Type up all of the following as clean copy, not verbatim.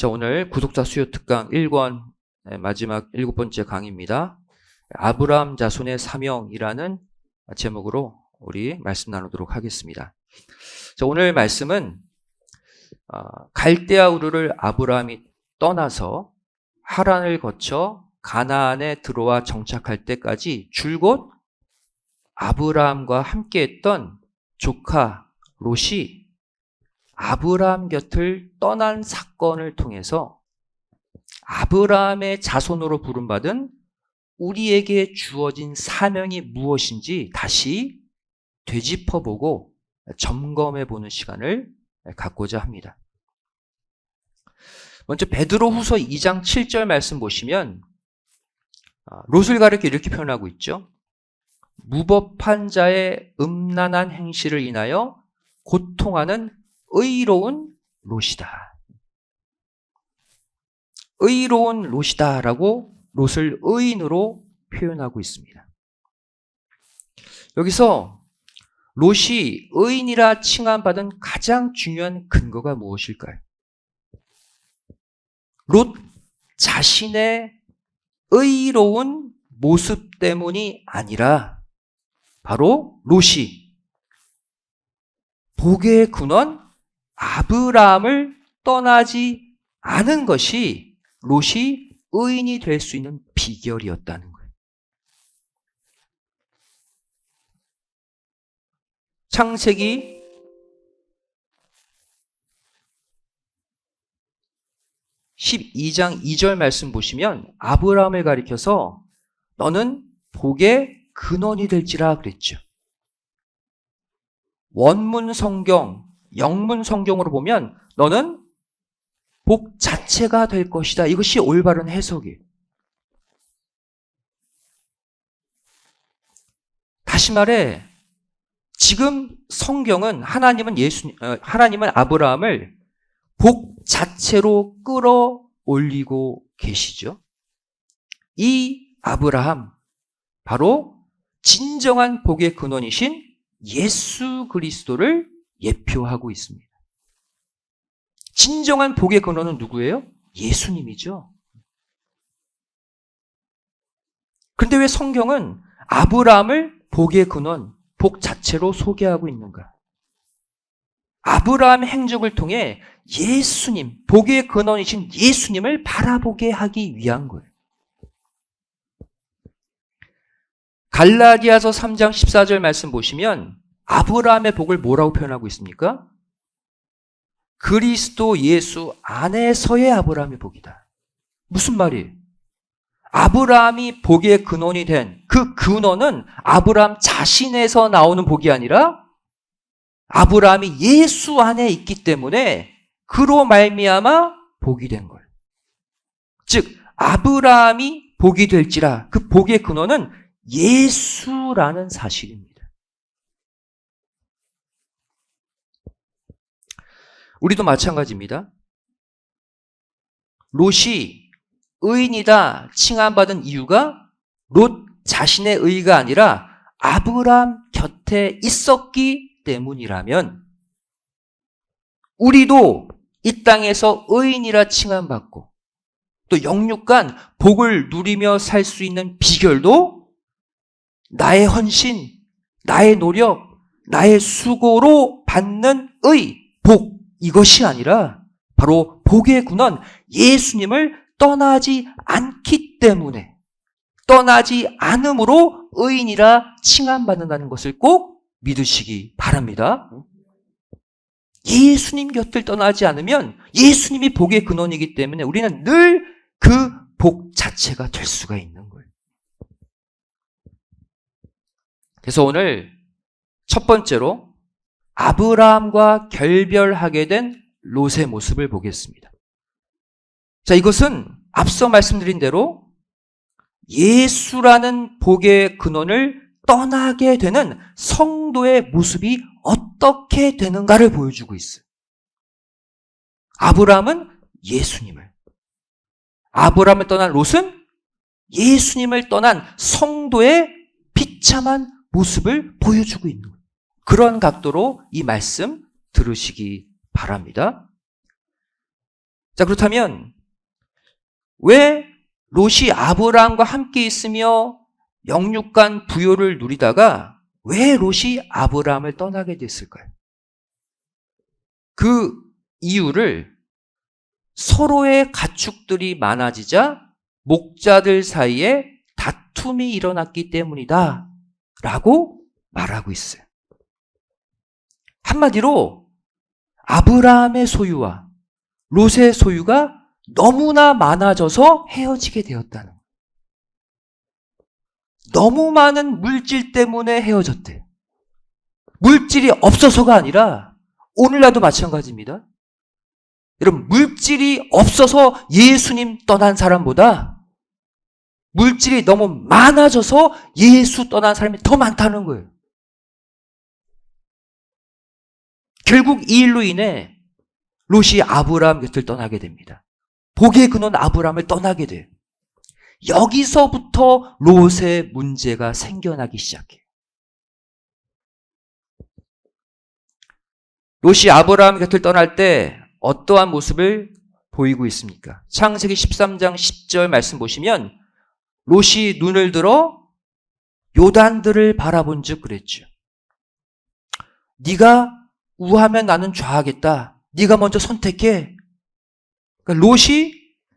자, 오늘 구독자 수요 특강 1권 마지막 7번째 강의입니다. 아브라함 자손의 사명이라는 제목으로 우리 말씀 나누도록 하겠습니다. 자, 오늘 말씀은 갈대아 우르를 아브라함이 떠나서 하란을 거쳐 가나안에 들어와 정착할 때까지 줄곧 아브라함과 함께했던 조카 롯이 아브라함 곁을 떠난 사건을 통해서 아브라함의 자손으로 부름받은 우리에게 주어진 사명이 무엇인지 다시 되짚어보고 점검해보는 시간을 갖고자 합니다. 먼저 베드로후서 2장 7절 말씀 보시면 롯을 가리켜 이렇게 표현하고 있죠. 무법한 자의 음란한 행실을 인하여 고통하는 의로운 롯이다. 의로운 롯이다라고 롯을 의인으로 표현하고 있습니다. 여기서 롯이 의인이라 칭함받은 가장 중요한 근거가 무엇일까요? 롯 자신의 의로운 모습 때문이 아니라 바로 롯이 복의 근원 아브라함을 떠나지 않은 것이 롯이 의인이 될 수 있는 비결이었다는 거예요. 창세기 12장 2절 말씀 보시면 아브라함을 가리켜서 너는 복의 근원이 될지라 그랬죠. 원문 성경, 영문 성경으로 보면 너는 복 자체가 될 것이다. 이것이 올바른 해석이에요. 다시 말해 지금 성경은 하나님은 아브라함을 복 자체로 끌어올리고 계시죠. 이 아브라함 바로 진정한 복의 근원이신 예수 그리스도를 예표하고 있습니다. 진정한 복의 근원은 누구예요? 예수님이죠. 그런데 왜 성경은 아브라함을 복의 근원, 복 자체로 소개하고 있는가? 아브라함의 행적을 통해 예수님, 복의 근원이신 예수님을 바라보게 하기 위한 거예요. 갈라디아서 3장 14절 말씀 보시면 아브라함의 복을 뭐라고 표현하고 있습니까? 그리스도 예수 안에서의 아브라함의 복이다. 무슨 말이에요? 아브라함이 복의 근원이 된 그 근원은 아브라함 자신에서 나오는 복이 아니라 아브라함이 예수 안에 있기 때문에 그로 말미암아 복이 된 거예요. 즉 아브라함이 복이 될지라 그 복의 근원은 예수라는 사실입니다. 우리도 마찬가지입니다. 롯이 의인이다 칭함받은 이유가 롯 자신의 의가 아니라 아브라함 곁에 있었기 때문이라면 우리도 이 땅에서 의인이라 칭함받고 또 영육간 복을 누리며 살 수 있는 비결도 나의 헌신, 나의 노력, 나의 수고로 받는 의, 복 이것이 아니라 바로 복의 근원 예수님을 떠나지 않기 때문에 떠나지 않음으로 의인이라 칭함받는다는 것을 꼭 믿으시기 바랍니다. 예수님 곁을 떠나지 않으면 예수님이 복의 근원이기 때문에 우리는 늘 그 복 자체가 될 수가 있는 거예요. 그래서 오늘 첫 번째로 아브라함과 결별하게 된 롯의 모습을 보겠습니다. 자, 이것은 앞서 말씀드린 대로 예수라는 복의 근원을 떠나게 되는 성도의 모습이 어떻게 되는가를 보여주고 있어요. 아브라함은 예수님을, 아브라함을 떠난 롯은 예수님을 떠난 성도의 비참한 모습을 보여주고 있는 거예요. 그런 각도로 이 말씀 들으시기 바랍니다. 자, 그렇다면 왜 롯이 아브라함과 함께 있으며 영육간 부요를 누리다가 왜 롯이 아브라함을 떠나게 됐을까요? 그 이유를 서로의 가축들이 많아지자 목자들 사이에 다툼이 일어났기 때문이다 라고 말하고 있어요. 한마디로 아브라함의 소유와 롯의 소유가 너무나 많아져서 헤어지게 되었다는 거예요. 너무 많은 물질 때문에 헤어졌대. 물질이 없어서가 아니라 오늘날도 마찬가지입니다. 여러분, 물질이 없어서 예수님 떠난 사람보다 물질이 너무 많아져서 예수 떠난 사람이 더 많다는 거예요. 결국 이 일로 인해 롯이 아브라함 곁을 떠나게 됩니다. 복의 근원 아브라함을 떠나게 돼요. 여기서부터 롯의 문제가 생겨나기 시작해요. 롯이 아브라함 곁을 떠날 때 어떠한 모습을 보이고 있습니까? 창세기 13장 10절 말씀 보시면 롯이 눈을 들어 요단들을 바라본 즉 그랬죠. 네가 우하면 나는 좌하겠다. 네가 먼저 선택해. 그러니까 롯이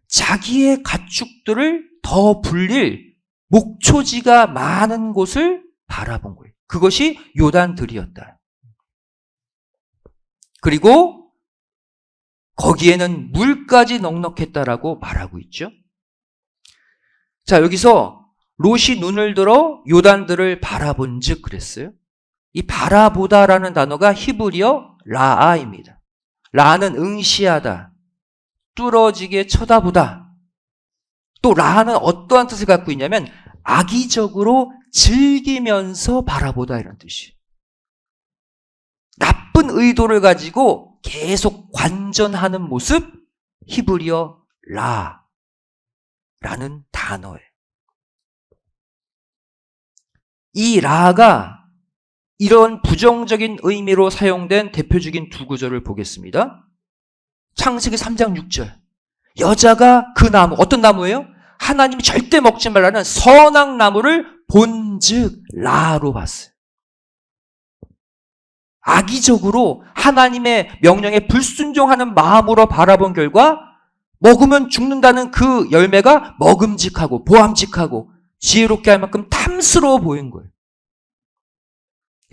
자기의 가축들을 더 불릴 목초지가 많은 곳을 바라본 거예요. 그것이 요단들이었다. 그리고 거기에는 물까지 넉넉했다라고 말하고 있죠. 자, 여기서 롯이 눈을 들어 요단들을 바라본 즉 그랬어요. 이 바라보다라는 단어가 히브리어 라아입니다. 라는 응시하다, 뚫어지게 쳐다보다. 또 라는 어떠한 뜻을 갖고 있냐면 악의적으로 즐기면서 바라보다 이런 뜻이에요. 나쁜 의도를 가지고 계속 관전하는 모습, 히브리어 라라는 단어예요. 이 라가 이런 부정적인 의미로 사용된 대표적인 두 구절을 보겠습니다. 창세기 3장 6절. 여자가 그 나무, 어떤 나무예요? 하나님이 절대 먹지 말라는 선악나무를 본즉 라로 봤어요. 악의적으로 하나님의 명령에 불순종하는 마음으로 바라본 결과 먹으면 죽는다는 그 열매가 먹음직하고 보암직하고 지혜롭게 할 만큼 탐스러워 보인 거예요.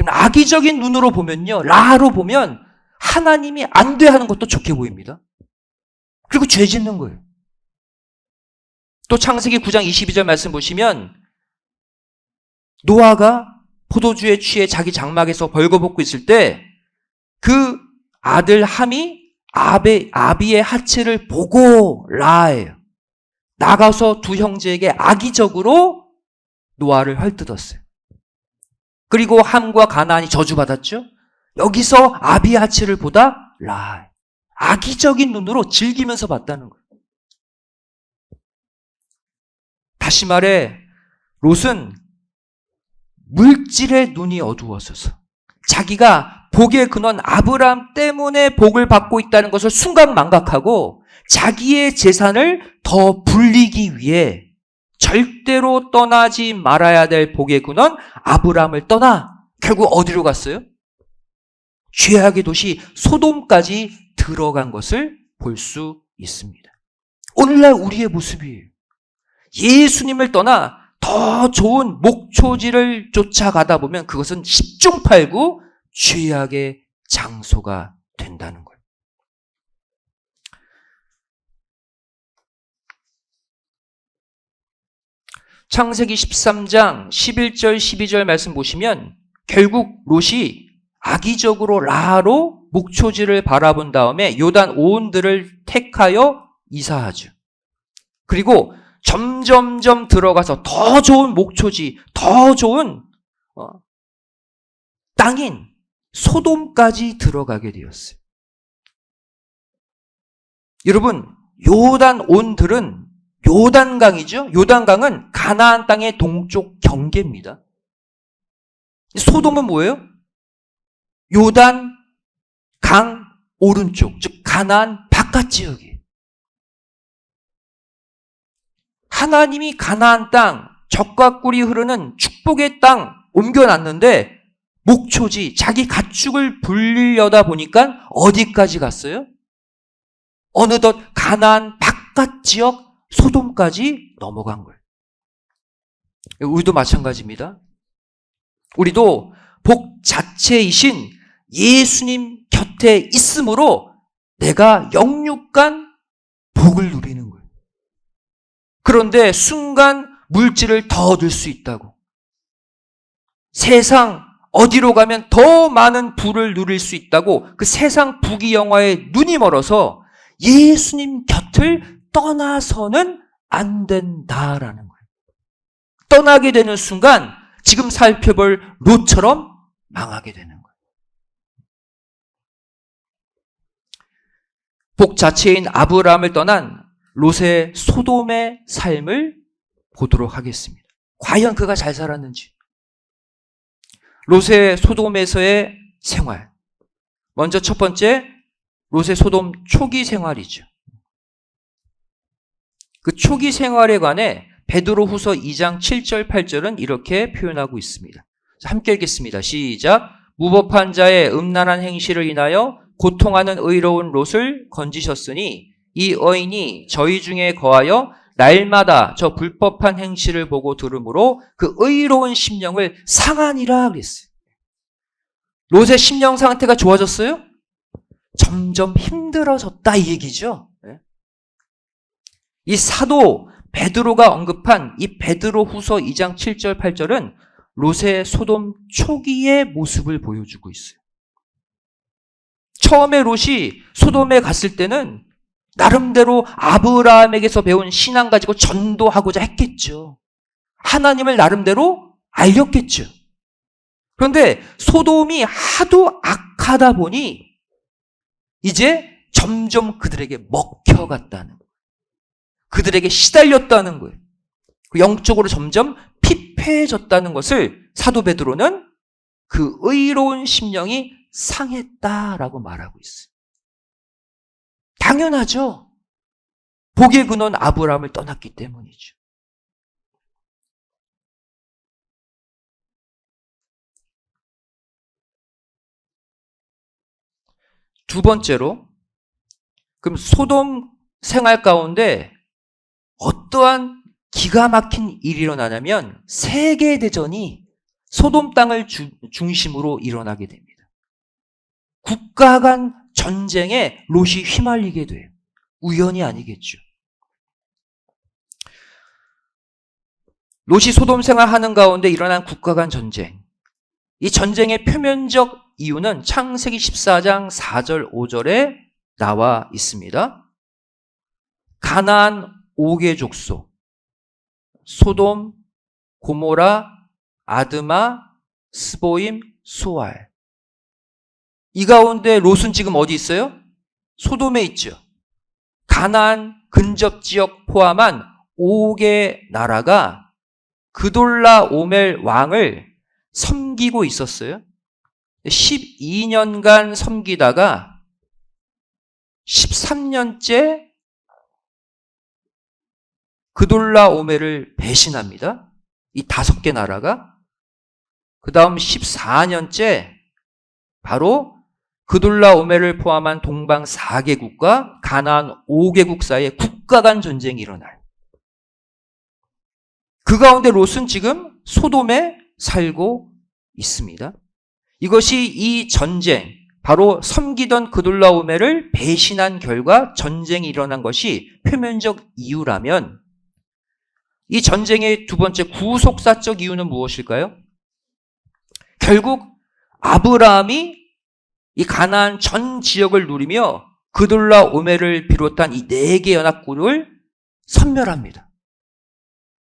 악의적인 눈으로 보면요, 라로 보면 하나님이 안 돼 하는 것도 좋게 보입니다. 그리고 죄 짓는 거예요. 또 창세기 9장 22절 말씀 보시면 노아가 포도주에 취해 자기 장막에서 벌거벗고 있을 때 그 아들 함이 아비의 하체를 보고 라예요. 나가서 두 형제에게 악의적으로 노아를 헐뜯었어요. 그리고 함과 가나안이 저주받았죠. 여기서 아비의 하체를 보다 라, 악의적인 눈으로 즐기면서 봤다는 거예요. 다시 말해 롯은 물질의 눈이 어두워져서 자기가 복의 근원 아브라함 때문에 복을 받고 있다는 것을 순간 망각하고 자기의 재산을 더 불리기 위해 절대로 떠나지 말아야 될 복의 근원 아브라함을 떠나 결국 어디로 갔어요? 죄악의 도시 소돔까지 들어간 것을 볼 수 있습니다. 오늘날 우리의 모습이에요. 예수님을 떠나 더 좋은 목초지를 쫓아가다 보면 그것은 십중팔구 죄악의 장소가 된다는 거예요. 창세기 13장 11절 12절 말씀 보시면 결국 롯이 악의적으로 라로 목초지를 바라본 다음에 요단 오온들을 택하여 이사하죠. 그리고 점점점 들어가서 더 좋은 목초지, 더 좋은 땅인 소돔까지 들어가게 되었어요. 여러분, 요단 온들은 요단강이죠. 요단강은 가나안 땅의 동쪽 경계입니다. 소돔은 뭐예요? 요단 강 오른쪽, 즉 가나안 바깥 지역이에요. 하나님이 가나안 땅, 젖과 꿀이 흐르는 축복의 땅 옮겨놨는데 목초지 자기 가축을 불리려다 보니까 어디까지 갔어요? 어느덧 가나안 바깥 지역 소돔까지 넘어간 거예요. 우리도 마찬가지입니다. 우리도 복 자체이신 예수님 곁에 있으므로 내가 영육간 복을 누리는 거예요. 그런데 순간 물질을 더 얻을 수 있다고, 세상 어디로 가면 더 많은 부를 누릴 수 있다고 그 세상 부귀영화에 눈이 멀어서 예수님 곁을 떠나서는 안 된다라는 거예요. 떠나게 되는 순간 지금 살펴볼 롯처럼 망하게 되는 거예요. 복 자체인 아브라함을 떠난 롯의 소돔의 삶을 보도록 하겠습니다. 과연 그가 잘 살았는지. 롯의 소돔에서의 생활. 먼저 첫 번째, 롯의 소돔 초기 생활이죠. 그 초기 생활에 관해 베드로후서 2장 7절 8절은 이렇게 표현하고 있습니다. 함께 읽겠습니다. 시작. 무법한 자의 음란한 행실을 인하여 고통하는 의로운 롯을 건지셨으니 이 의인이 저희 중에 거하여 날마다 저 불법한 행실을 보고 들으므로 그 의로운 심령을 상하니라 그랬어요. 롯의 심령 상태가 좋아졌어요? 점점 힘들어졌다 이 얘기죠. 이 사도 베드로가 언급한 이 베드로후서 2장 7절 8절은 롯의 소돔 초기의 모습을 보여주고 있어요. 처음에 롯이 소돔에 갔을 때는 나름대로 아브라함에게서 배운 신앙 가지고 전도하고자 했겠죠. 하나님을 나름대로 알렸겠죠. 그런데 소돔이 하도 악하다 보니 이제 점점 그들에게 먹혀갔다는 거예요. 그들에게 시달렸다는 거예요. 영적으로 점점 피폐해졌다는 것을 사도 베드로는 그 의로운 심령이 상했다라고 말하고 있어요. 당연하죠. 복의 근원 아브라함을 떠났기 때문이죠. 두 번째로, 그럼 소돔 생활 가운데 어떠한 기가 막힌 일이 일어나냐면 세계대전이 소돔 땅을 중심으로 일어나게 됩니다. 국가 간 전쟁에 롯이 휘말리게 돼요. 우연이 아니겠죠. 롯이 소돔 생활하는 가운데 일어난 국가 간 전쟁. 이 전쟁의 표면적 이유는 창세기 14장 4절 5절에 나와 있습니다. 가나안 5개 족속, 소돔, 고모라, 아드마, 스보임, 소알. 이 가운데 롯은 지금 어디 있어요? 소돔에 있죠. 가나안 근접 지역 포함한 5개 나라가 그돌라 오멜 왕을 섬기고 있었어요. 12년간 섬기다가 13년째 그돌라 오멜을 배신합니다. 이 5개 나라가. 그 다음 14년째 바로 그돌라 오멜을 포함한 동방 4개국과 가나안 5개국 사이에 국가 간 전쟁이 일어나요. 그 가운데 롯은 지금 소돔에 살고 있습니다. 이것이 이 전쟁, 바로 섬기던 그돌라 오멜을 배신한 결과 전쟁이 일어난 것이 표면적 이유라면 이 전쟁의 두 번째 구속사적 이유는 무엇일까요? 결국 아브라함이 이 가나안 전 지역을 누리며 그돌라 오멜을 비롯한 이 4개 연합국을 섬멸합니다.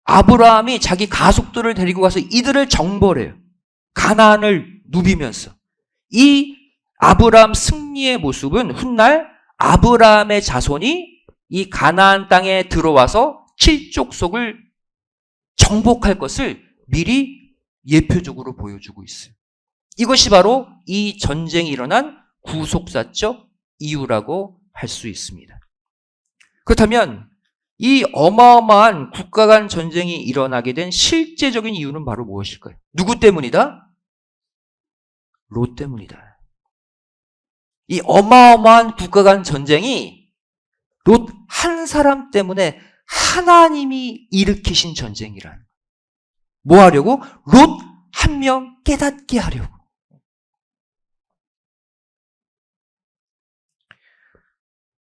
아브라함이 자기 가족들을 데리고 가서 이들을 정벌해요. 가나안을 누비면서. 이 아브라함 승리의 모습은 훗날 아브라함의 자손이 이 가나안 땅에 들어와서 7족속을 정복할 것을 미리 예표적으로 보여주고 있어요. 이것이 바로 이 전쟁이 일어난 구속사적 이유라고 할 수 있습니다. 그렇다면 이 어마어마한 국가 간 전쟁이 일어나게 된 실제적인 이유는 바로 무엇일까요? 누구 때문이다? 롯 때문이다. 이 어마어마한 국가 간 전쟁이 롯 한 사람 때문에 하나님이 일으키신 전쟁이라는 거예요. 뭐 하려고? 롯 한 명 깨닫게 하려고.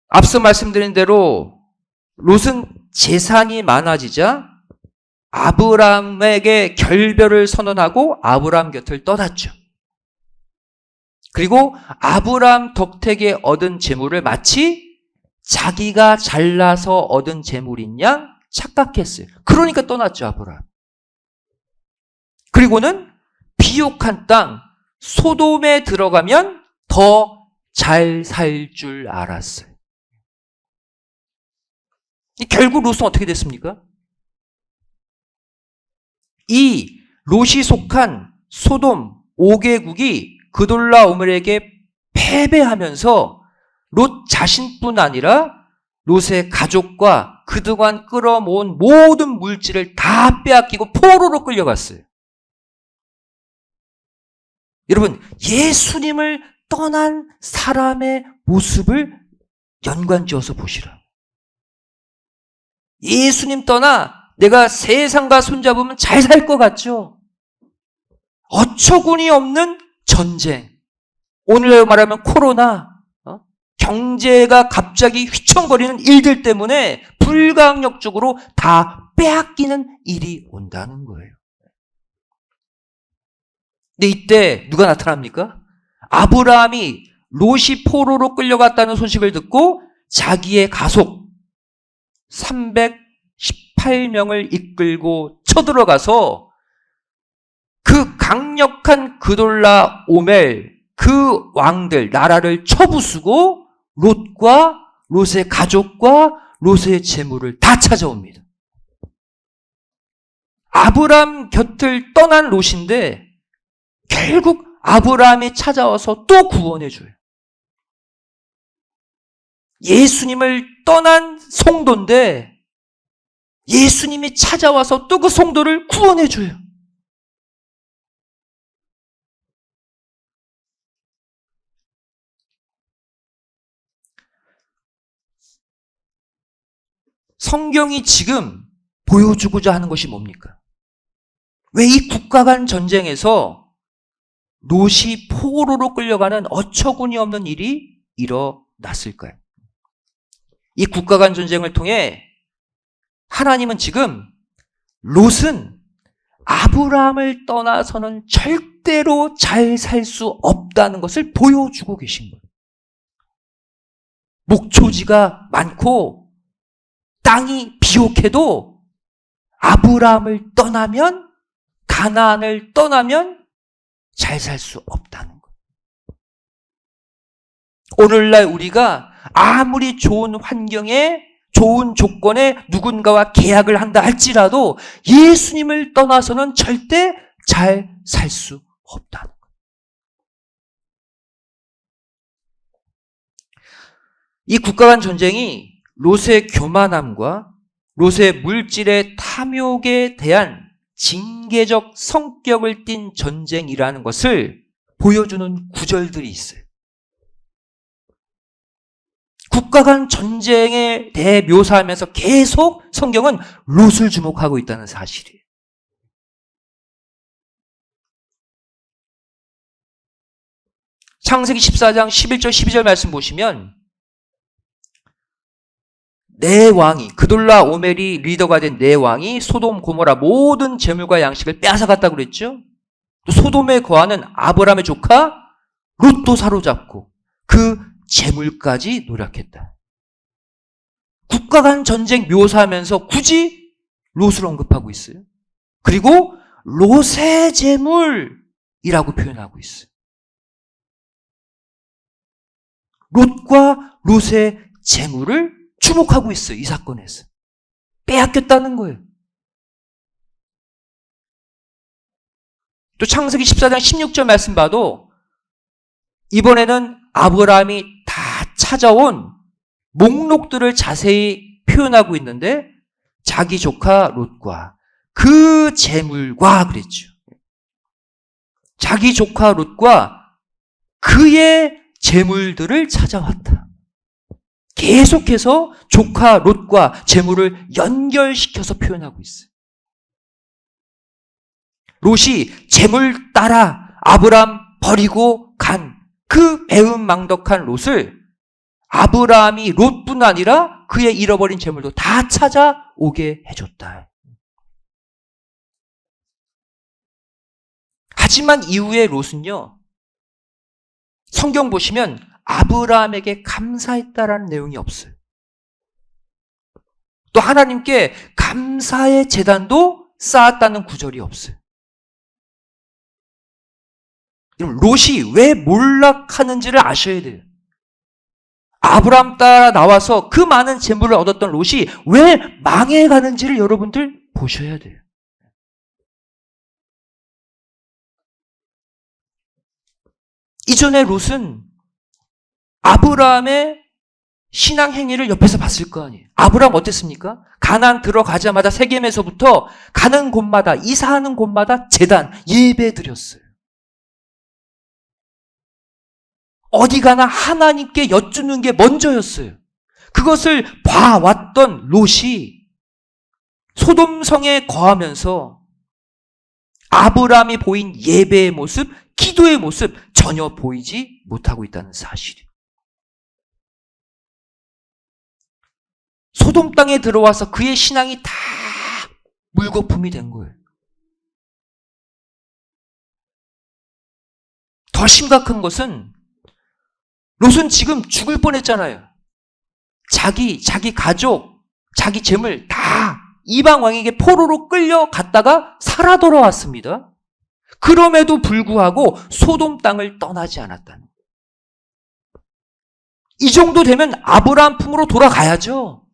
앞서 말씀드린 대로 롯은 재산이 많아지자 아브람에게 결별을 선언하고 아브람 곁을 떠났죠. 그리고 아브람 덕택에 얻은 재물을 마치 자기가 잘나서 얻은 재물인 양 착각했어요. 그러니까 떠났죠, 아브람. 그리고는 비옥한 땅 소돔에 들어가면 더 잘 살 줄 알았어요. 결국 롯은 어떻게 됐습니까? 이 롯이 속한 소돔 5개국이 그돌라오멜에게 패배하면서 롯 자신뿐 아니라 롯의 가족과 그동안 끌어모은 모든 물질을 다 빼앗기고 포로로 끌려갔어요. 여러분, 예수님을 떠난 사람의 모습을 연관지어서 보시라. 예수님 떠나 내가 세상과 손잡으면 잘 살 것 같죠? 어처구니 없는 전쟁. 오늘날 말하면 코로나, 경제가 갑자기 휘청거리는 일들 때문에 불가항력적으로 다 빼앗기는 일이 온다는 거예요. 근데 이때 누가 나타납니까? 아브라함이 롯이 포로로 끌려갔다는 소식을 듣고 자기의 가족 318명을 이끌고 쳐들어가서 그 강력한 그돌라오멜 그 왕들 나라를 쳐부수고 롯과 롯의 가족과 롯의 재물을 다 찾아옵니다. 아브람 곁을 떠난 롯인데 결국 아브라함이 찾아와서 또 구원해 줘요. 예수님을 떠난 성도인데 예수님이 찾아와서 또 그 성도를 구원해 줘요. 성경이 지금 보여주고자 하는 것이 뭡니까? 왜 이 국가 간 전쟁에서 롯이 포로로 끌려가는 어처구니 없는 일이 일어났을까요? 이 국가 간 전쟁을 통해 하나님은 지금 롯은 아브라함을 떠나서는 절대로 잘 살 수 없다는 것을 보여주고 계신 거예요. 목초지가 많고 땅이 비옥해도 아브라함을 떠나면 가나안을 떠나면 잘 살 수 없다는 거예요. 오늘날 우리가 아무리 좋은 환경에 좋은 조건에 누군가와 계약을 한다 할지라도 예수님을 떠나서는 절대 잘 살 수 없다는 거예요. 이 국가 간 전쟁이 롯의 교만함과 롯의 물질의 탐욕에 대한 징계적 성격을 띤 전쟁이라는 것을 보여주는 구절들이 있어요. 국가 간 전쟁에 대해 묘사하면서 계속 성경은 롯을 주목하고 있다는 사실이에요. 창세기 14장 11절 12절 말씀 보시면 네 왕이 그돌라오멜이 리더가 된 네 왕이 소돔 고모라 모든 재물과 양식을 빼앗아갔다고 그랬죠. 또 소돔에 거하는 아브라함의 조카 롯도 사로잡고 그 재물까지 노력했다. 국가 간 전쟁 묘사하면서 굳이 롯을 언급하고 있어요. 그리고 롯의 재물이라고 표현하고 있어요. 롯과 롯의 재물을 주목하고 있어요. 이 사건에서. 빼앗겼다는 거예요. 또 창세기 14장 16절 말씀 봐도 이번에는 아브라함이 다 찾아온 목록들을 자세히 표현하고 있는데 자기 조카 롯과 그 재물과 그랬죠. 자기 조카 롯과 그의 재물들을 찾아왔다. 계속해서 조카 롯과 재물을 연결시켜서 표현하고 있어요. 롯이 재물 따라 아브람 버리고 간 그 배은망덕한 롯을 아브라함이 롯뿐 아니라 그의 잃어버린 재물도 다 찾아오게 해줬다. 하지만 이후에 롯은요, 성경 보시면 아브라함에게 감사했다라는 내용이 없어요. 또 하나님께 감사의 제단도 쌓았다는 구절이 없어요. 롯이 왜 몰락하는지를 아셔야 돼요. 아브라함 따라 나와서 그 많은 재물을 얻었던 롯이 왜 망해가는지를 여러분들 보셔야 돼요. 이전에 롯은 아브라함의 신앙 행위를 옆에서 봤을 거 아니에요. 아브라함 어땠습니까? 가나안 들어가자마자 세겜에서부터 가는 곳마다, 이사하는 곳마다 제단, 예배 드렸어요. 어디 가나 하나님께 여쭈는 게 먼저였어요. 그것을 봐왔던 롯이 소돔성에 거하면서 아브라함이 보인 예배의 모습, 기도의 모습 전혀 보이지 못하고 있다는 사실이에요. 소돔 땅에 들어와서 그의 신앙이 다 물거품이 된 거예요. 더 심각한 것은 롯은 지금 죽을 뻔했잖아요. 자기 가족, 자기 재물 다 이방 왕에게 포로로 끌려갔다가 살아 돌아왔습니다. 그럼에도 불구하고 소돔 땅을 떠나지 않았다는. 이 정도 되면 아브라함 품으로 돌아가야죠.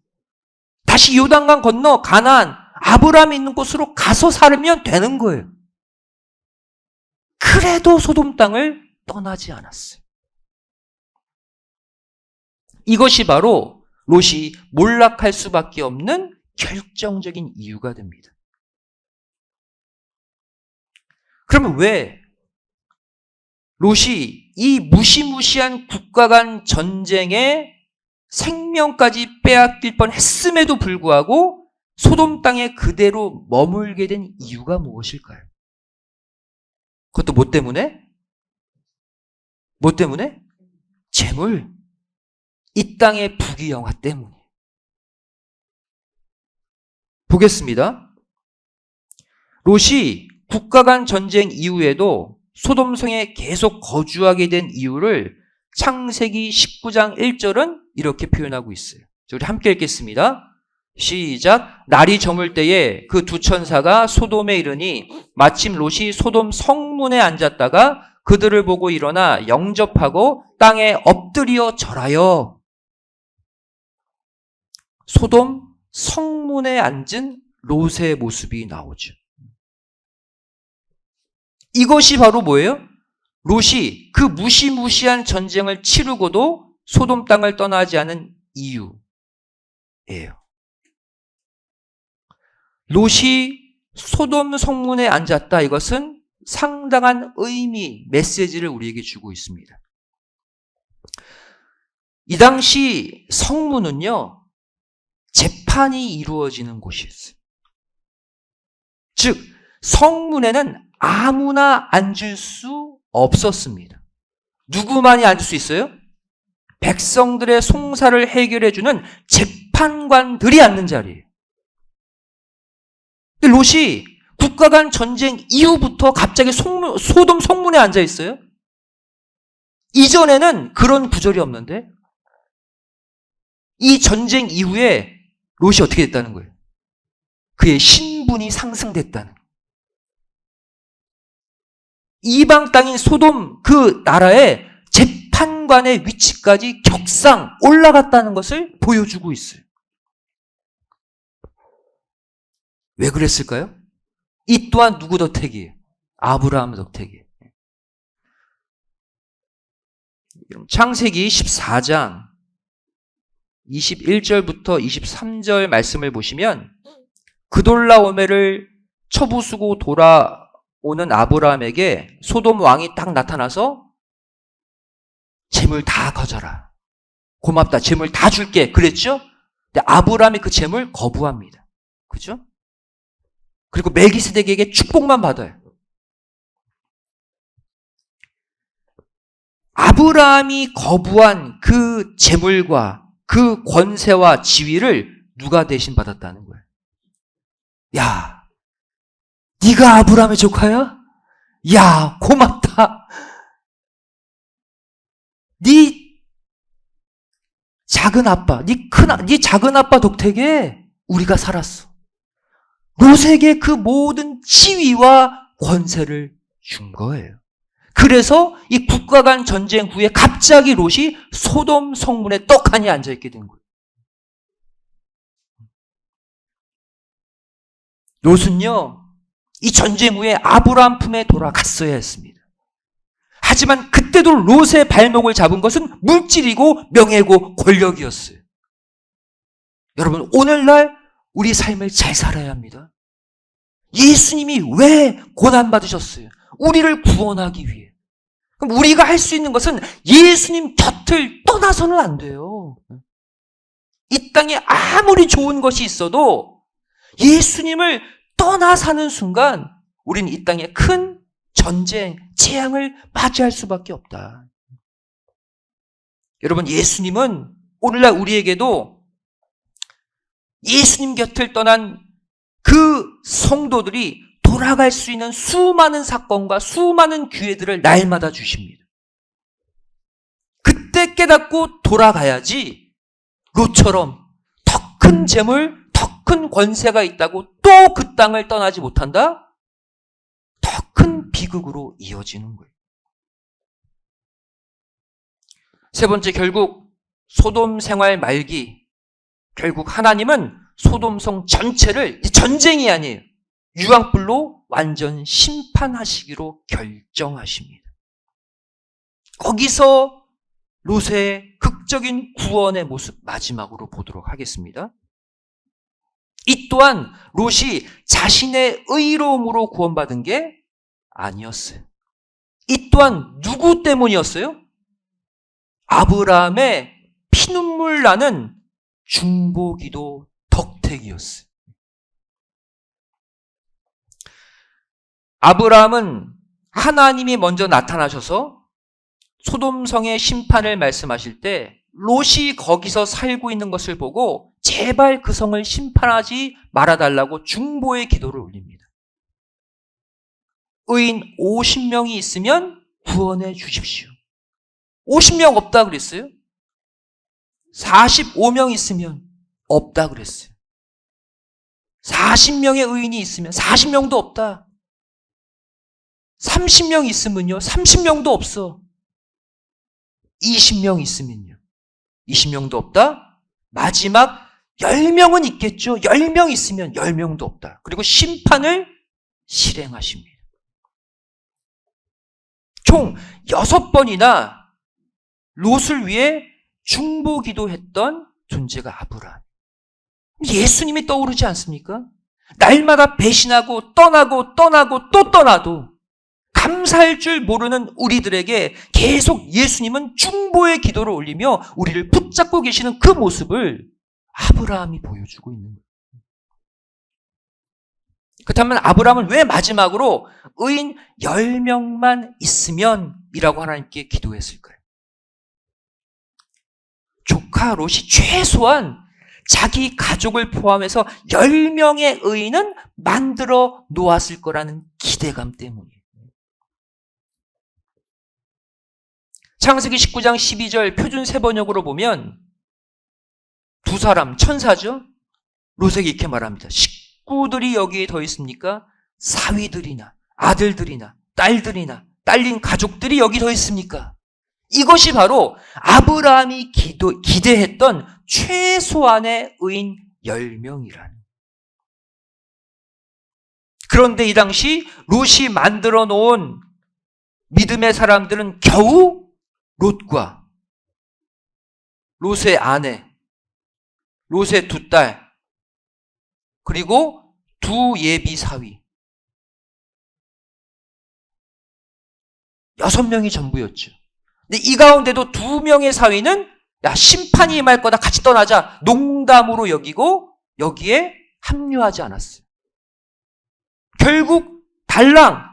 다시 요단강 건너 가나안, 아브라함이 있는 곳으로 가서 살면 되는 거예요. 그래도 소돔 땅을 떠나지 않았어요. 이것이 바로 롯이 몰락할 수밖에 없는 결정적인 이유가 됩니다. 그러면 왜 롯이 이 무시무시한 국가 간 전쟁에 생명까지 빼앗길 뻔했음에도 불구하고 소돔 땅에 그대로 머물게 된 이유가 무엇일까요? 그것도 뭐 때문에? 뭐 때문에? 재물. 이 땅의 부귀영화 때문에. 보겠습니다. 롯이 국가 간 전쟁 이후에도 소돔성에 계속 거주하게 된 이유를 창세기 19장 1절은 이렇게 표현하고 있어요. 우리 함께 읽겠습니다. 시작. 날이 저물 때에 그 두 천사가 소돔에 이르니 마침 롯이 소돔 성문에 앉았다가 그들을 보고 일어나 영접하고 땅에 엎드려 절하여. 소돔 성문에 앉은 롯의 모습이 나오죠. 이것이 바로 뭐예요? 롯이 그 무시무시한 전쟁을 치르고도 소돔 땅을 떠나지 않은 이유예요. 롯이 소돔 성문에 앉았다. 이것은 상당한 의미, 메시지를 우리에게 주고 있습니다. 이 당시 성문은요, 재판이 이루어지는 곳이었어요. 즉, 성문에는 아무나 앉을 수 없었습니다. 누구만이 앉을 수 있어요? 백성들의 송사를 해결해주는 재판관들이 앉는 자리예요. 근데 롯이 국가 간 전쟁 이후부터 갑자기 소돔 성문에 앉아 있어요? 이전에는 그런 구절이 없는데 이 전쟁 이후에 롯이 어떻게 됐다는 거예요? 그의 신분이 상승됐다는 거예요. 이방 땅인 소돔 그 나라의 재판관의 위치까지 격상 올라갔다는 것을 보여주고 있어요. 왜 그랬을까요? 이 또한 누구 덕택이에요? 아브라함 덕택이에요. 창세기 14장 21절부터 23절 말씀을 보시면 그돌라오메를 처부수고 돌아오는 아브라함에게 소돔 왕이 딱 나타나서 재물 다 가져라. 고맙다. 재물 다 줄게. 그랬죠? 근데 아브라함이 그 재물 거부합니다. 그죠? 그리고 멜기세덱에게 축복만 받아요. 아브라함이 거부한 그 재물과 그 권세와 지위를 누가 대신 받았다는 거예요. 야, 네가 아브라함의 조카야? 야, 고맙다. 네 작은 아빠, 네 작은 아빠 덕택에 우리가 살았어. 롯에게 그 모든 지위와 권세를 준 거예요. 그래서 이 국가 간 전쟁 후에 갑자기 롯이 소돔 성문에 떡하니 앉아있게 된 거예요. 롯은요, 이 전쟁 후에 아브라함 품에 돌아갔어야 했습니다. 하지만 그때도 롯의 발목을 잡은 것은 물질이고 명예고 권력이었어요. 여러분, 오늘날 우리 삶을 잘 살아야 합니다. 예수님이 왜 고난받으셨어요? 우리를 구원하기 위해. 그럼 우리가 할 수 있는 것은 예수님 곁을 떠나서는 안 돼요. 이 땅에 아무리 좋은 것이 있어도 예수님을 떠나 사는 순간 우리는 이 땅에 큰 전쟁, 재앙을 맞이할 수밖에 없다. 여러분, 예수님은 오늘날 우리에게도 예수님 곁을 떠난 그 성도들이 돌아갈 수 있는 수많은 사건과 수많은 기회들을 날마다 주십니다. 그때 깨닫고 돌아가야지 롯처럼 더 큰 재물, 더 큰 권세가 있다고 또 그 땅을 떠나지 못한다? 더 큰 비극으로 이어지는 거예요. 세 번째, 결국 소돔 생활 말기, 결국 하나님은 소돔성 전체를, 전쟁이 아니에요, 유황불로 완전 심판하시기로 결정하십니다. 거기서 롯의 극적인 구원의 모습 마지막으로 보도록 하겠습니다. 이 또한 롯이 자신의 의로움으로 구원받은 게 아니었어요. 이 또한 누구 때문이었어요? 아브라함의 피눈물 나는 중보기도 덕택이었어요. 아브라함은 하나님이 먼저 나타나셔서 소돔성의 심판을 말씀하실 때 롯이 거기서 살고 있는 것을 보고 제발 그 성을 심판하지 말아달라고 중보의 기도를 올립니다. 의인 50명이 있으면 구원해 주십시오. 50명 없다 그랬어요? 45명 있으면 없다 그랬어요. 40명의 의인이 있으면 40명도 없다. 30명 있으면요, 30명도 없어. 20명 있으면요, 20명도 없다. 마지막 10명은 있겠죠. 10명 있으면 10명도 없다. 그리고 심판을 실행하십니다. 총 6번이나 롯을 위해 중보 기도했던 존재가 아브라함. 예수님이 떠오르지 않습니까? 날마다 배신하고 떠나고 또 떠나도 감사할 줄 모르는 우리들에게 계속 예수님은 중보의 기도를 올리며 우리를 붙잡고 계시는 그 모습을 아브라함이 보여주고 있는 거예요. 그렇다면 아브라함은 왜 마지막으로 의인 10명만 있으면 이라고 하나님께 기도했을까요? 조카 롯이 최소한 자기 가족을 포함해서 10명의 의인은 만들어 놓았을 거라는 기대감 때문이에요. 창세기 19장 12절 표준 세번역으로 보면 두 사람, 천사죠? 롯에게 이렇게 말합니다. 식구들이 여기에 더 있습니까? 사위들이나 아들들이나 딸들이나 딸린 가족들이 여기 더 있습니까? 이것이 바로 아브라함이 기대했던 최소한의 의인 10명이라는. 그런데 이 당시 롯이 만들어 놓은 믿음의 사람들은 겨우 롯과 롯의 아내 롯의 두 딸, 그리고 두 예비 사위. 6명이 전부였죠. 근데 이 가운데도 2명의 사위는 야, 심판이 임할 거다, 같이 떠나자, 농담으로 여기고 여기에 합류하지 않았어요. 결국 달랑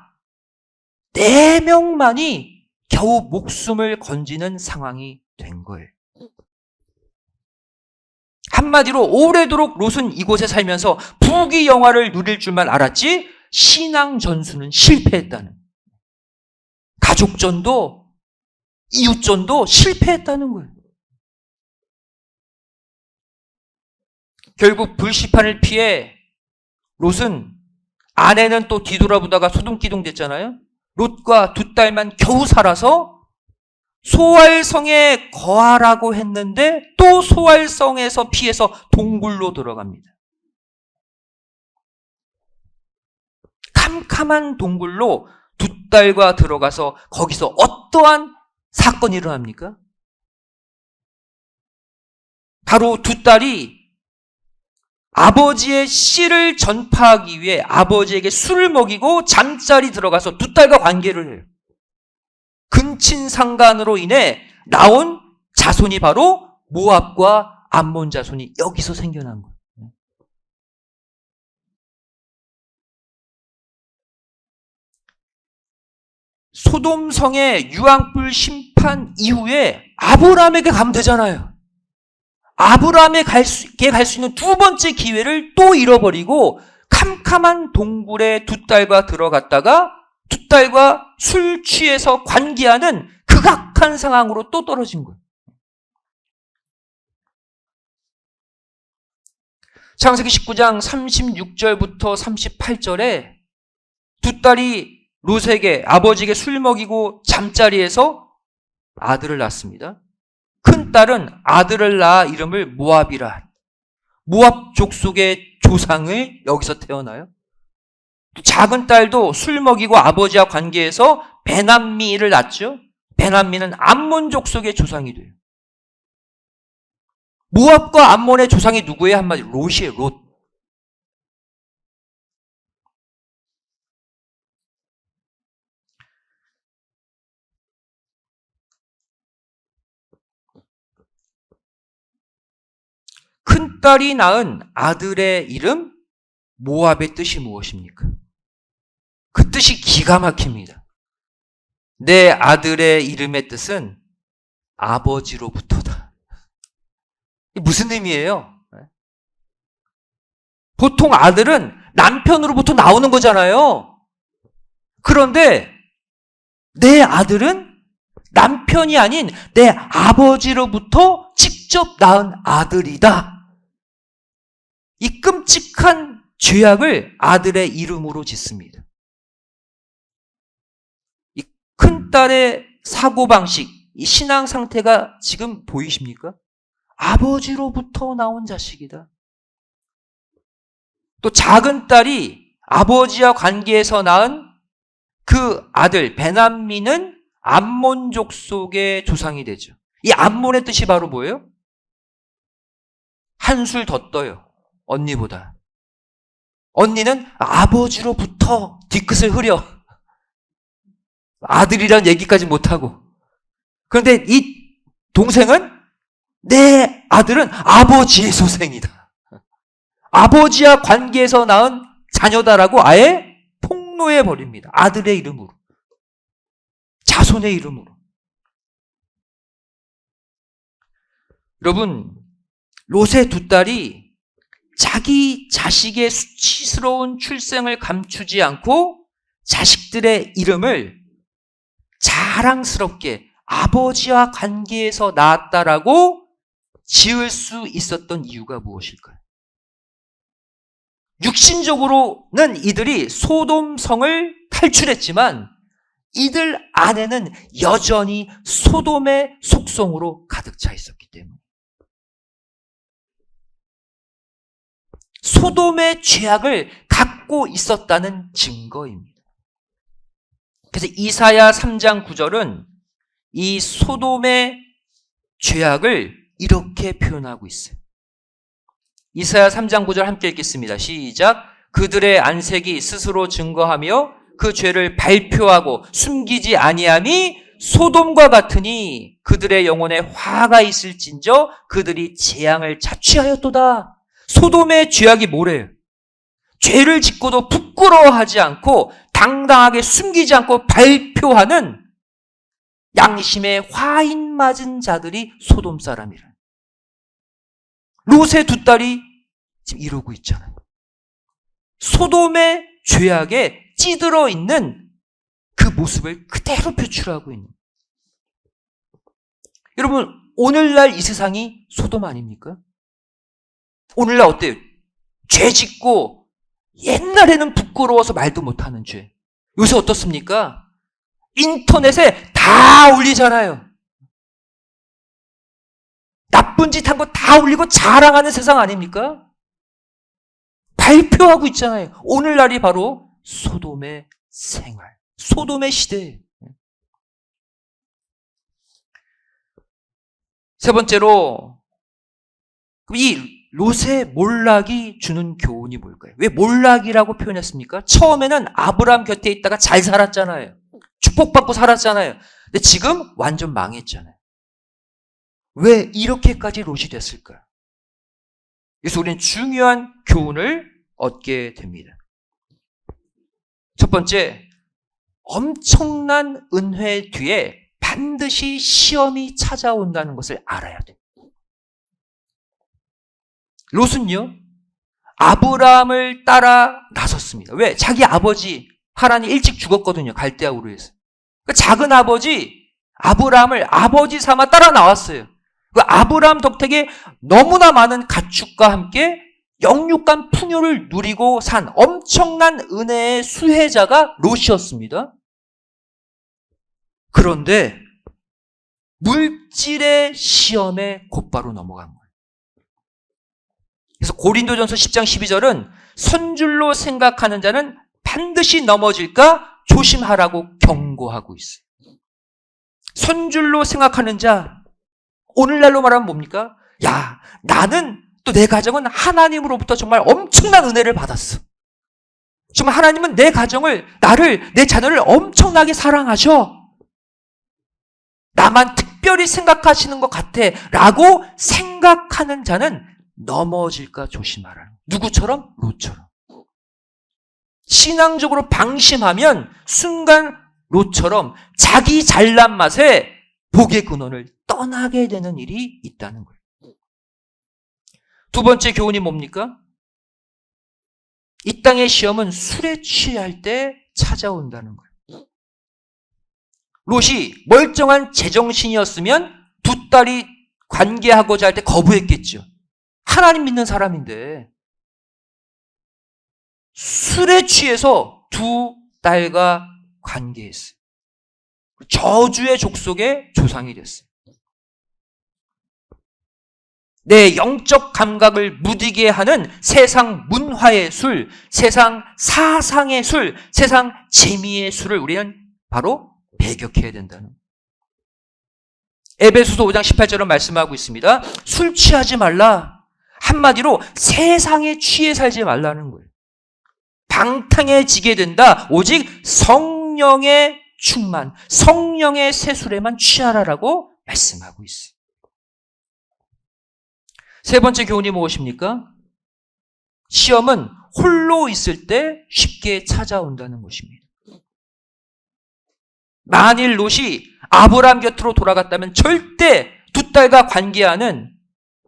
4명만이 겨우 목숨을 건지는 상황이 된 거예요. 한마디로 오래도록 롯은 이곳에 살면서 부귀 영화를 누릴 줄만 알았지 신앙 전수는 실패했다는, 가족전도 이웃전도 실패했다는 거예요. 결국 불시판을 피해 롯은, 아내는 또 뒤돌아보다가 소동기동 됐잖아요. 롯과 두 딸만 겨우 살아서 소알성에 거하라고 했는데 또 소알성에서 피해서 동굴로 들어갑니다. 캄캄한 동굴로 두 딸과 들어가서 거기서 어떠한 사건이 일어납니까? 바로 두 딸이 아버지의 씨를 전파하기 위해 아버지에게 술을 먹이고 잠자리 들어가서 두 딸과 관계를 해요. 근친상간으로 인해 나온 자손이 바로 모압과 암몬 자손이 여기서 생겨난 거예요. 소돔성의 유황불 심판 이후에 아브라함에게 가면 되잖아요. 아브라함에게 갈 수 있는 두 번째 기회를 또 잃어버리고 캄캄한 동굴에 두 딸과 들어갔다가 두 딸과 술 취해서 관계하는 극악한 상황으로 또 떨어진 거예요. 창세기 19장 36절부터 38절에 두 딸이 롯에게, 아버지에게 술 먹이고 잠자리에서 아들을 낳습니다. 큰 딸은 아들을 낳아 이름을 모압이라. 모압 족속의 조상을 여기서 태어나요. 작은 딸도 술 먹이고 아버지와 관계해서 베남미를 낳죠. 베남미는 암몬 족속의 조상이 돼요. 모압과 암몬의 조상이 누구예요? 한마디로 롯이에요. 롯. 큰 딸이 낳은 아들의 이름 모압의 뜻이 무엇입니까? 그 뜻이 기가 막힙니다. 내 아들의 이름의 뜻은 아버지로부터다. 무슨 의미예요? 보통 아들은 남편으로부터 나오는 거잖아요. 그런데 내 아들은 남편이 아닌 내 아버지로부터 직접 낳은 아들이다. 이 끔찍한 죄악을 아들의 이름으로 짓습니다. 이 큰딸의 사고방식, 이 신앙 상태가 지금 보이십니까? 아버지로부터 나온 자식이다. 또 작은 딸이 아버지와 관계에서 낳은 그 아들 베남미는 암몬 족속의 조상이 되죠. 이 암몬의 뜻이 바로 뭐예요? 한술 더 떠요. 언니보다. 언니는 아버지로부터 뒤끝을 흐려. 아들이란 얘기까지 못하고. 그런데 이 동생은 내 아들은 아버지의 소생이다. 아버지와 관계에서 낳은 자녀다라고 아예 폭로해버립니다. 아들의 이름으로. 자손의 이름으로. 여러분, 롯의 두 딸이 자기 자식의 수치스러운 출생을 감추지 않고 자식들의 이름을 자랑스럽게 아버지와 관계에서 낳았다라고 지을 수 있었던 이유가 무엇일까요? 육신적으로는 이들이 소돔성을 탈출했지만 이들 안에는 여전히 소돔의 속성으로 가득 차 있었기 때문에, 소돔의 죄악을 갖고 있었다는 증거입니다. 그래서 이사야 3장 9절은 이 소돔의 죄악을 이렇게 표현하고 있어요. 이사야 3장 9절 함께 읽겠습니다. 시작. 그들의 안색이 스스로 증거하며 그 죄를 발표하고 숨기지 아니함이 소돔과 같으니 그들의 영혼에 화가 있을진저 그들이 재앙을 자취하였도다. 소돔의 죄악이 뭐래요? 죄를 짓고도 부끄러워하지 않고 당당하게 숨기지 않고 발표하는 양심에 화인 맞은 자들이 소돔 사람이라. 롯의 두 딸이 지금 이러고 있잖아요. 소돔의 죄악에 찌들어 있는 그 모습을 그대로 표출하고 있는. 여러분, 오늘날 이 세상이 소돔 아닙니까? 오늘날 어때요? 죄 짓고 옛날에는 부끄러워서 말도 못하는 죄. 요새 어떻습니까? 인터넷에 다 올리잖아요. 나쁜 짓 한 거 다 올리고 자랑하는 세상 아닙니까? 발표하고 있잖아요. 오늘날이 바로 소돔의 생활, 소돔의 시대. 세 번째로, 이 롯의 몰락이 주는 교훈이 뭘까요? 왜 몰락이라고 표현했습니까? 처음에는 아브라함 곁에 있다가 잘 살았잖아요. 축복받고 살았잖아요. 근데 지금 완전 망했잖아요. 왜 이렇게까지 롯이 됐을까요? 그래서 우리는 중요한 교훈을 얻게 됩니다. 첫 번째, 엄청난 은혜 뒤에 반드시 시험이 찾아온다는 것을 알아야 돼요. 롯은요, 아브라함을 따라 나섰습니다. 왜? 자기 아버지 하란이 일찍 죽었거든요. 갈대아 우르에서. 그러니까 작은 아버지 아브라함을 아버지 삼아 따라 나왔어요. 그 아브라함 덕택에 너무나 많은 가축과 함께 영육간 풍요를 누리고 산 엄청난 은혜의 수혜자가 롯이었습니다. 그런데 물질의 시험에 곧바로 넘어간 거예요. 그래서 고린도전서 10장 12절은 선줄로 생각하는 자는 반드시 넘어질까 조심하라고 경고하고 있어요. 선줄로 생각하는 자, 오늘날로 말하면 뭡니까? 야, 나는 또 내 가정은 하나님으로부터 정말 엄청난 은혜를 받았어. 정말 하나님은 내 가정을, 나를, 내 자녀를 엄청나게 사랑하셔. 나만 특별히 생각하시는 것 같아 라고 생각하는 자는 넘어질까 조심하라. 누구처럼? 롯처럼. 신앙적으로 방심하면 순간 롯처럼 자기 잘난 맛에 복의 근원을 떠나게 되는 일이 있다는 거예요. 두 번째 교훈이 뭡니까? 이 땅의 시험은 술에 취할 때 찾아온다는 거예요. 롯이 멀쩡한 제정신이었으면 두 딸이 관계하고자 할 때 거부했겠죠. 하나님 믿는 사람인데 술에 취해서 두 딸과 관계했어요. 저주의 족속의 조상이 됐어요. 내 영적 감각을 무디게 하는 세상 문화의 술, 세상 사상의 술, 세상 재미의 술을 우리는 바로 배격해야 된다는. 에베소서 5장 18절은 말씀하고 있습니다. 술 취하지 말라. 한마디로 세상에 취해 살지 말라는 거예요. 방탕해지게 된다. 오직 성령의 충만, 성령의 세술에만 취하라라고 말씀하고 있어요. 세 번째 교훈이 무엇입니까? 시험은 홀로 있을 때 쉽게 찾아온다는 것입니다. 만일 롯이 아브라함 곁으로 돌아갔다면 절대 두 딸과 관계하는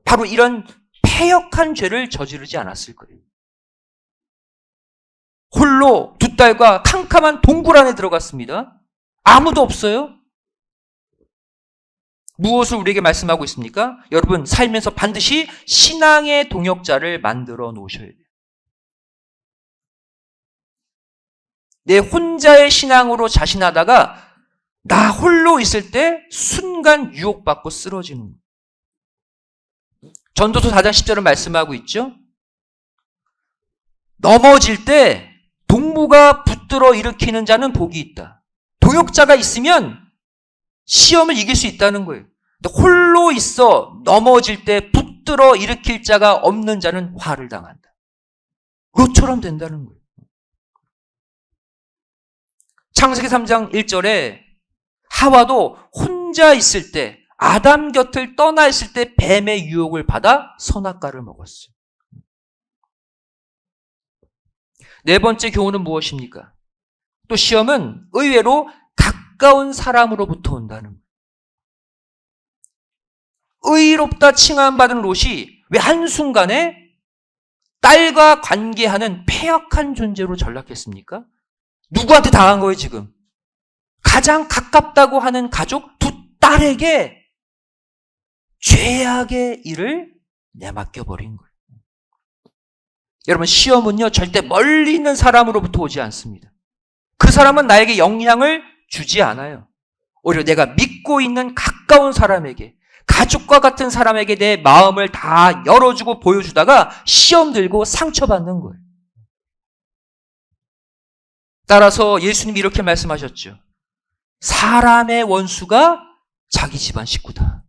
바로 이런 패역한 죄를 저지르지 않았을 거예요. 홀로 두 딸과 캄캄한 동굴 안에 들어갔습니다. 아무도 없어요. 무엇을 우리에게 말씀하고 있습니까? 여러분, 살면서 반드시 신앙의 동역자를 만들어 놓으셔야 돼요. 내 혼자의 신앙으로 자신하다가 나 홀로 있을 때 순간 유혹받고 쓰러지는 거예요. 전도서 4장 10절은 말씀하고 있죠. 넘어질 때 동무가 붙들어 일으키는 자는 복이 있다. 동역자가 있으면 시험을 이길 수 있다는 거예요. 홀로 있어 넘어질 때 붙들어 일으킬 자가 없는 자는 화를 당한다. 롯처럼 된다는 거예요. 창세기 3장 1절에 하와도 혼자 있을 때, 아담 곁을 떠나 있을 때 뱀의 유혹을 받아 선악과를 먹었어요. 네 번째 교훈은 무엇입니까? 또 시험은 의외로 가까운 사람으로부터 온다는 거예요. 의롭다 칭함받은 롯이 왜 한순간에 딸과 관계하는 패역한 존재로 전락했습니까? 누구한테 당한 거예요, 지금? 가장 가깝다고 하는 가족 두 딸에게 죄악의 일을 내맡겨버린 거예요. 여러분, 시험은요, 절대 멀리 있는 사람으로부터 오지 않습니다. 그 사람은 나에게 영향을 주지 않아요. 오히려 내가 믿고 있는 가까운 사람에게, 가족과 같은 사람에게 내 마음을 다 열어주고 보여주다가 시험 들고 상처받는 거예요. 따라서 예수님이 이렇게 말씀하셨죠. 사람의 원수가 자기 집안 식구다.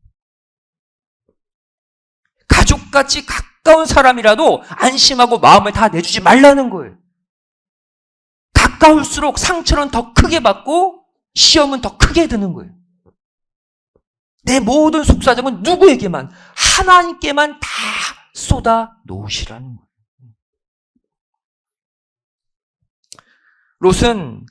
가족같이 가까운 사람이라도 안심하고 마음을 다 내주지 말라는 거예요. 가까울수록 상처는 더 크게 받고 시험은 더 크게 드는 거예요. 내 모든 속사정은 누구에게만, 하나님께만 다 쏟아 놓으시라는 거예요. 롯은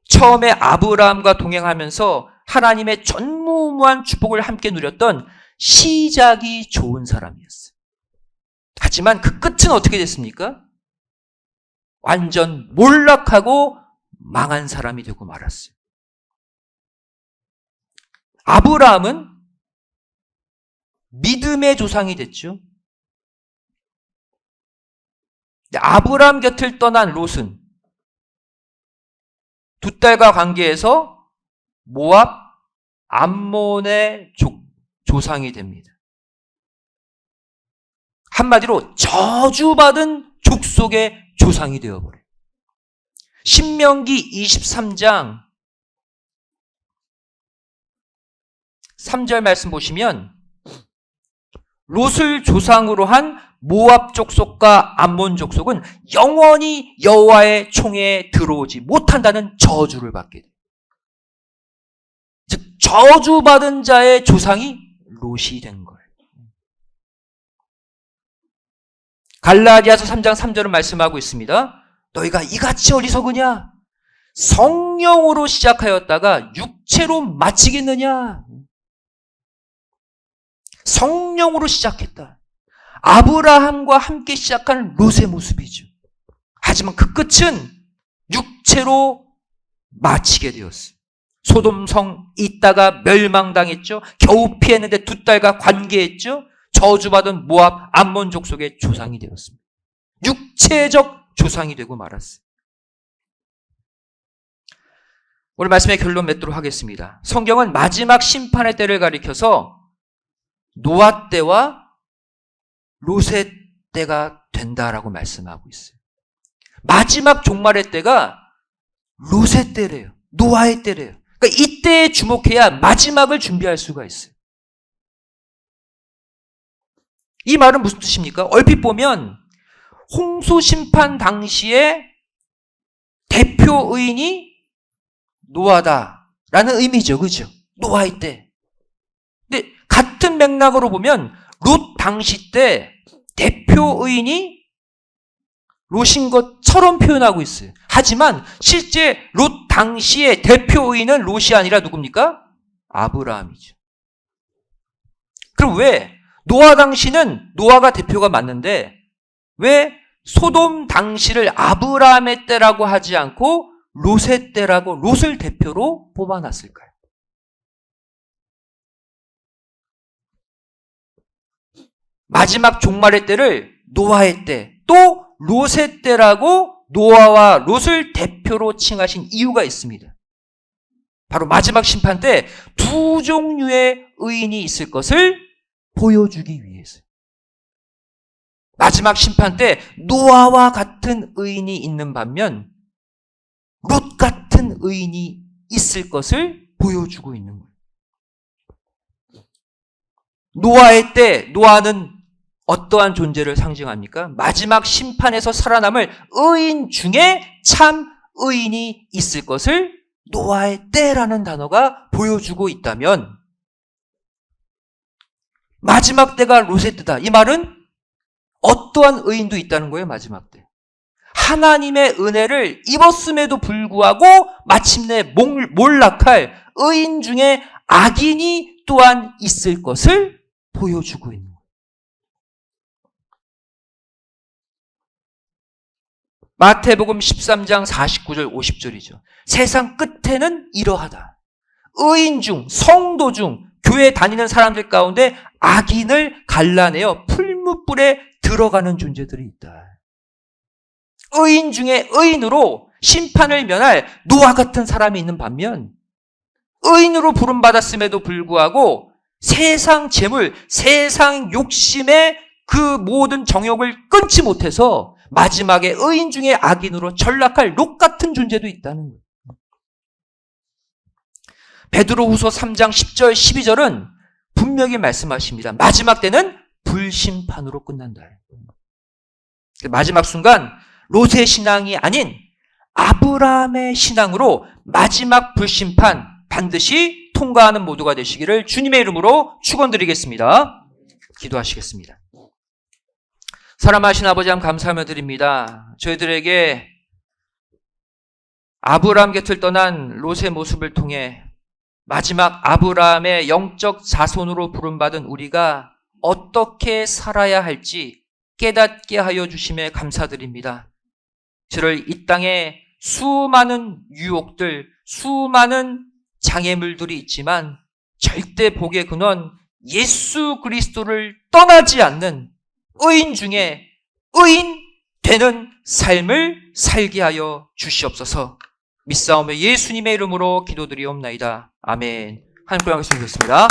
처음에 아브라함과 동행하면서 하나님의 전무후무한 축복을 함께 누렸던 시작이 좋은 사람이었어요. 하지만 그 끝은 어떻게 됐습니까? 완전 몰락하고 망한 사람이 되고 말았어요. 아브라함은 믿음의 조상이 됐죠. 아브라함 곁을 떠난 롯은 두 딸과 관계해서 모압, 암몬의 조상이 됩니다. 한마디로 저주받은 족속의 조상이 되어버려요. 신명기 23장 3절 말씀 보시면 롯을 조상으로 한 모압 족속과 암몬 족속은 영원히 여호와의 총에 들어오지 못한다는 저주를 받게 돼요. 즉 저주받은 자의 조상이 롯이 된 거예요. 갈라디아서 3장 3절은 말씀하고 있습니다. 너희가 이같이 어리석으냐? 성령으로 시작하였다가 육체로 마치겠느냐? 성령으로 시작했다. 아브라함과 함께 시작한 롯의 모습이죠. 하지만 그 끝은 육체로 마치게 되었어요. 소돔성 있다가 멸망당했죠. 겨우 피했는데 두 딸과 관계했죠. 저주받은 모압, 암몬 족속의 조상이 되었습니다. 육체적 조상이 되고 말았어요. 오늘 말씀의 결론 맺도록 하겠습니다. 성경은 마지막 심판의 때를 가리켜서 노아 때와 롯의 때가 된다라고 말씀하고 있어요. 마지막 종말의 때가 롯의 때래요. 노아의 때래요. 그러니까 이때에 주목해야 마지막을 준비할 수가 있어요. 이 말은 무슨 뜻입니까? 얼핏 보면 홍수 심판 당시에 대표 의인이 노아다라는 의미죠. 그죠? 노아의 때. 근데 같은 맥락으로 보면 롯 당시 때 대표 의인이 롯인 것처럼 표현하고 있어요. 하지만 실제 롯 당시의 대표 의인은 롯이 아니라 누굽니까? 아브라함이죠. 그럼 왜 노아 당시는 노아가 대표가 맞는데 왜 소돔 당시를 아브라함의 때라고 하지 않고 롯의 때라고 롯을 대표로 뽑아놨을까요? 마지막 종말의 때를 노아의 때, 또 롯의 때라고 노아와 롯을 대표로 칭하신 이유가 있습니다. 바로 마지막 심판 때 두 종류의 의인이 있을 것을 보여주기 위해서. 마지막 심판 때 노아와 같은 의인이 있는 반면 롯 같은 의인이 있을 것을 보여주고 있는 거예요. 노아의 때 노아는 어떠한 존재를 상징합니까? 마지막 심판에서 살아남을 의인 중에 참 의인이 있을 것을 노아의 때라는 단어가 보여주고 있다면, 마지막 때가 롯의 때다. 이 말은 어떠한 의인도 있다는 거예요, 마지막 때. 하나님의 은혜를 입었음에도 불구하고 마침내 몰락할 의인 중에 악인이 또한 있을 것을 보여주고 있는 거예요. 마태복음 13장 49절 50절이죠. 세상 끝에는 이러하다. 의인 중, 성도 중, 교회 다니는 사람들 가운데 악인을 갈라내어 풀무불에 들어가는 존재들이 있다. 의인 중에 의인으로 심판을 면할 노아 같은 사람이 있는 반면, 의인으로 부름받았음에도 불구하고 세상 재물, 세상 욕심의 그 모든 정욕을 끊지 못해서 마지막에 의인 중에 악인으로 전락할 롯 같은 존재도 있다는 거예요. 베드로후서 3장 10절 12절은 분명히 말씀하십니다. 마지막 때는 불심판으로 끝난다. 마지막 순간 롯의 신앙이 아닌 아브라함의 신앙으로 마지막 불심판 반드시 통과하는 모두가 되시기를 주님의 이름으로 축원드리겠습니다. 기도하시겠습니다. 사랑하신 아버지 하나님 감사하며 드립니다. 저희들에게 아브라함 곁을 떠난 롯의 모습을 통해 마지막 아브라함의 영적 자손으로 부름받은 우리가 어떻게 살아야 할지 깨닫게 하여 주심에 감사드립니다. 저를 이 땅에 수많은 유혹들, 수많은 장애물들이 있지만 절대 복의 근원 예수 그리스도를 떠나지 않는 의인 중에 의인 되는 삶을 살게 하여 주시옵소서. 믿사오며 예수님의 이름으로 기도드리옵나이다. 아멘. 하나님 고향 말씀 드렸습니다.